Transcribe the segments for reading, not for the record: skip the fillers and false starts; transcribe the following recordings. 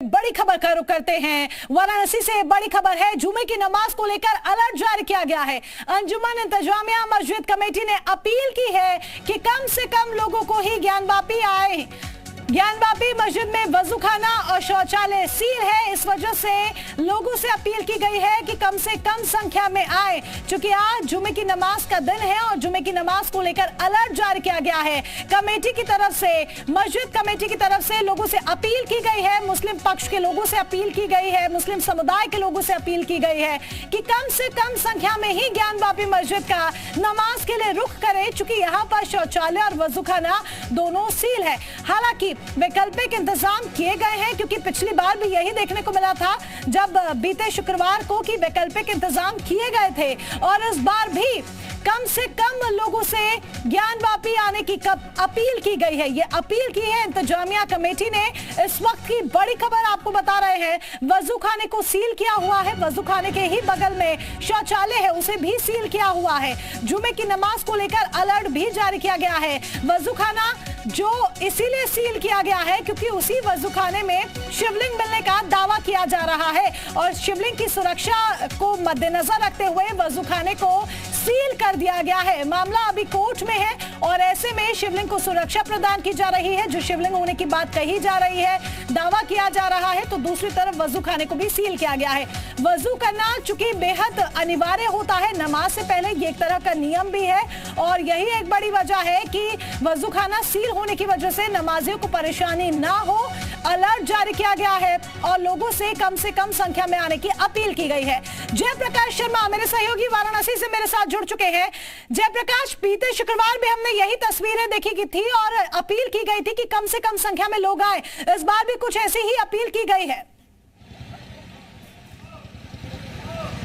बड़ी खबर का रुख करते हैं। वाराणसी से बड़ी खबर है, जुमे की नमाज को लेकर अलर्ट जारी किया गया है। अंजुमन इंतजामिया मस्जिद कमेटी ने अपील की है कि कम से कम लोगों को ही ज्ञानवापी आए। ज्ञानवापी मस्जिद में वजूखाना और शौचालय सील है, इस वजह से लोगों से अपील की गई है कि कम से कम संख्या में आए, क्योंकि आज जुमे की नमाज का दिन है और जुमे की नमाज को लेकर अलर्ट जारी किया गया है। कमेटी की तरफ से, मस्जिद कमेटी की तरफ से लोगों से अपील की गई है, मुस्लिम पक्ष के लोगों से अपील की गई है, मुस्लिम समुदाय के लोगों से अपील की गई है कि कम से कम संख्या में ही ज्ञानवापी मस्जिद का नमाज के लिए रुख करे, चूंकि यहाँ पर शौचालय और वजूखाना दोनों सील है। हालांकि वैकल्पिक इंतजाम किए गए हैं, क्योंकि पिछली बार भी यही देखने को मिला था जब बीते शुक्रवार को कि वैकल्पिक इंतजाम किए गए थे, और इस बार भी कम से कम लोगों से ज्ञानवापी आने की अपील की गई है। ये अपील की है इंतजामिया कमेटी ने। इस वक्त की बड़ी खबर आपको बता रहे हैं, वजूखाने को सील किया हुआ है, वजूखाने के ही बगल में शौचालय है, उसे भी सील किया हुआ है। जुमे की नमाज को लेकर अलर्ट भी जारी किया गया है। वजूखाना जो इसीलिए सील किया गया है क्योंकि उसी वजूखाने में शिवलिंग मिलने का दावा किया जा रहा है, और शिवलिंग की सुरक्षा को मद्देनजर रखते हुए वजूखाने को सील कर दिया गया है। मामला अभी कोर्ट में है और ऐसे में शिवलिंग को सुरक्षा प्रदान की जा रही है। जो शिवलिंग होने की बात कही जा रही है, दावा किया जा रहा है, तो दूसरी तरफ वजूखाने को भी सील किया गया है। वजू करना चूंकि बेहद अनिवार्य होता है नमाज से पहले, ये एक तरह का नियम भी है, और यही एक बड़ी वजह है कि वजूखाना सील होने की वजह से नमाजियों को परेशानी ना हो। अलर्ट जारी किया गया है और लोगों से कम संख्या में आने की अपील की गई है। जयप्रकाश शर्मा मेरे सहयोगी वाराणसी से मेरे साथ जुड़ चुके हैं। जयप्रकाश, बीते शुक्रवार भी हमने यही तस्वीरें देखी की थी और अपील की गई थी कि कम से कम संख्या में लोग आए। इस बार भी कुछ ऐसी ही अपील की गई है।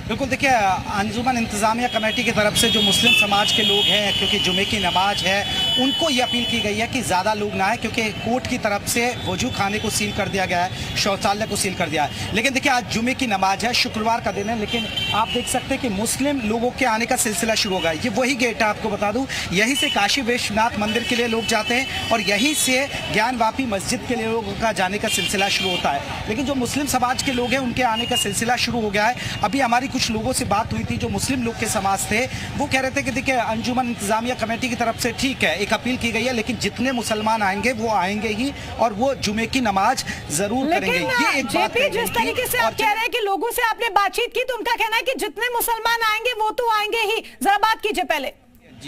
बिल्कुल, देखिए अंजुमन इंतजामिया कमेटी की तरफ से जो मुस्लिम समाज के लोग हैं, क्योंकि जुमे की नमाज है, उनको ये अपील की गई है कि ज़्यादा लोग ना आए, क्योंकि कोर्ट की तरफ से वजू खाने को सील कर दिया गया है, शौचालय को सील कर दिया है। लेकिन देखिए आज जुमे की नमाज है, शुक्रवार का दिन है, लेकिन आप देख सकते हैं कि मुस्लिम लोगों के आने का सिलसिला शुरू होगा। ये वही गेट है, आपको बता दूँ, यहीं से काशी विश्वनाथ मंदिर के लिए लोग जाते हैं और यहीं से ज्ञानवापी मस्जिद के लिए लोगों का जाने का सिलसिला शुरू होता है। लेकिन जो मुस्लिम समाज के लोग हैं उनके आने का सिलसिला शुरू हो गया है। अभी हमारी कुछ लोगों से बात हुई थी जो मुस्लिम लोग के समाज थे, वो कह रहे थे कि देखिए अंजुमन इंतजामिया कमेटी की तरफ से ठीक है, एक अपील की गई है, लेकिन जितने मुसलमान आएंगे वो आएंगे ही और वो जुमे की नमाज जरूर करेंगे। ये एक बात है। जिस तरीके से आप कह रहे हैं कि लोगों से आपने बातचीत की, तो उनका कहना है कि जितने मुसलमान आएंगे वो तो आएंगे ही। जरा बात कीजिए पहले।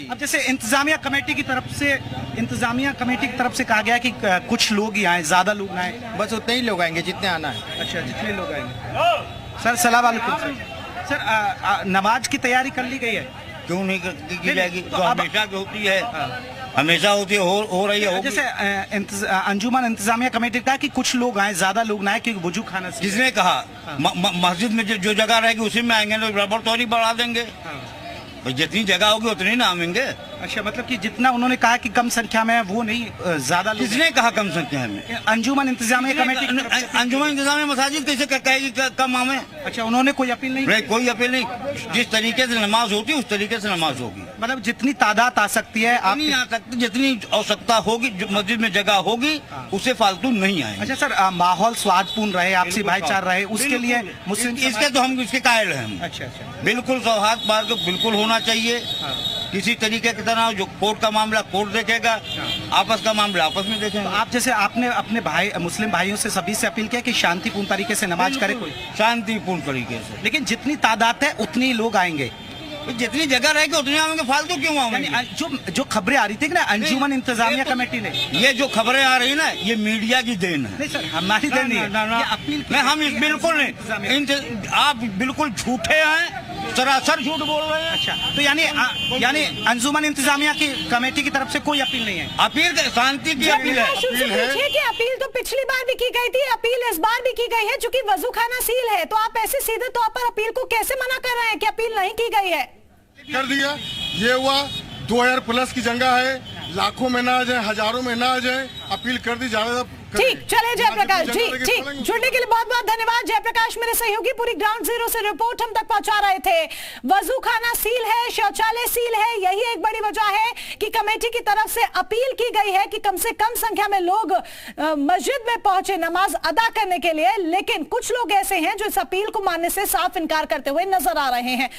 अब जैसे इंतजामिया कमेटी की तरफ से कहा गया कि कुछ लोग ही आए, ज्यादा लोग ना आए, बस उतने ही लोग आएंगे जितने आना है। अच्छा, जितने लोग आएंगे। सर सलाम वालेकुम। सर नमाज की तैयारी कर ली गई है? क्यों नहीं की जाएगी? तो हमेशा की होती है, हमेशा होती है, हो रही है। जैसे अंजुमन इंतजामिया कमेटी का कि कुछ लोग आए, ज्यादा लोग ना आए, क्योंकि वजू खाना किसने कहा? मस्जिद में जो जगह रहेगी उसी में आएंगे, तो बराबर तो नहीं बढ़ा देंगे। जितनी जगह होगी उतनी ना आएंगे। अच्छा, मतलब कि जितना उन्होंने कहा कि कम संख्या में है, वो नहीं, ज्यादा। किसने कहा कम संख्या में? अंजुमन इंतजामिया कमेटी। अंजुमन इंतजामिया मसाजिद कैसे कहेगी कम आवे? अच्छा, उन्होंने कोई अपील नहीं? कोई अपील नहीं। जिस तरीके से नमाज होती है उस तरीके से नमाज होगी। मतलब जितनी तादाद आ सकती है आप नहीं आ सकती, जितनी आवश्यकता होगी, मस्जिद में जगह होगी, उससे फालतू नहीं आए। अच्छा सर, माहौल स्वादपूर्ण रहे, आपसी भाईचारा रहे, उसके लिए मुस्लिम इसके तो हम इसके कायल हैं हम। अच्छा, बिल्कुल सौहार्द मार्ग बिल्कुल होना चाहिए। किसी तरीके की तरह जो कोर्ट का मामला कोर्ट देखेगा, आपस का मामला आपस में देखेंगे। तो आप जैसे आपने अपने भाई मुस्लिम भाइयों से सभी से अपील किया कि शांतिपूर्ण तरीके से नमाज करे, कोई शांतिपूर्ण तरीके से। लेकिन जितनी तादाद है उतनी लोग आएंगे, जितनी जगह रहेगी उतनी आएंगे, फालतू क्यों आएंगे? जो खबरें आ रही थी ना अंजुमन इंतजामिया कमेटी ने, ये जो खबरें आ रही ना, ये मीडिया की देन है। नहीं सर, हमारी देन नहीं है, अपील हम बिल्कुल नहीं। आप बिल्कुल झूठे हैं, सरासर झूठ बोल रहे हैं। अच्छा, तो यानी अंजुमन इंतजामिया की कमेटी की तरफ से कोई अपील नहीं है? अपील शांति की अपील है। अपील तो पिछली बार भी की गई थी, अपील इस बार भी की गई है, चूंकि वजूखाना सील है, तो आप ऐसे सीधे तौर पर अपील को कैसे मना कर रहे हैं कि अपील नहीं की गई है? कर दिया, ये हुआ 2000 प्लस की जगह है, लाखों में ना आ जाए, हजारों में ना आ जाए, अपील कर दी, ज्यादा ठीक, चले जयप्रकाश जी, ठीक, जुड़ने के लिए बहुत बहुत धन्यवाद जयप्रकाश, मेरे सहयोगी पूरी ग्राउंड जीरो से रिपोर्ट हम तक पहुंचा रहे थे। वजू खाना सील है, शौचालय सील है, यही एक बड़ी वजह है कि कमेटी की तरफ से अपील की गई है कि कम से कम संख्या में लोग मस्जिद में पहुंचे नमाज अदा करने के लिए, लेकिन कुछ लोग ऐसे हैं जो इस अपील को मानने से साफ इनकार करते हुए नजर आ रहे हैं।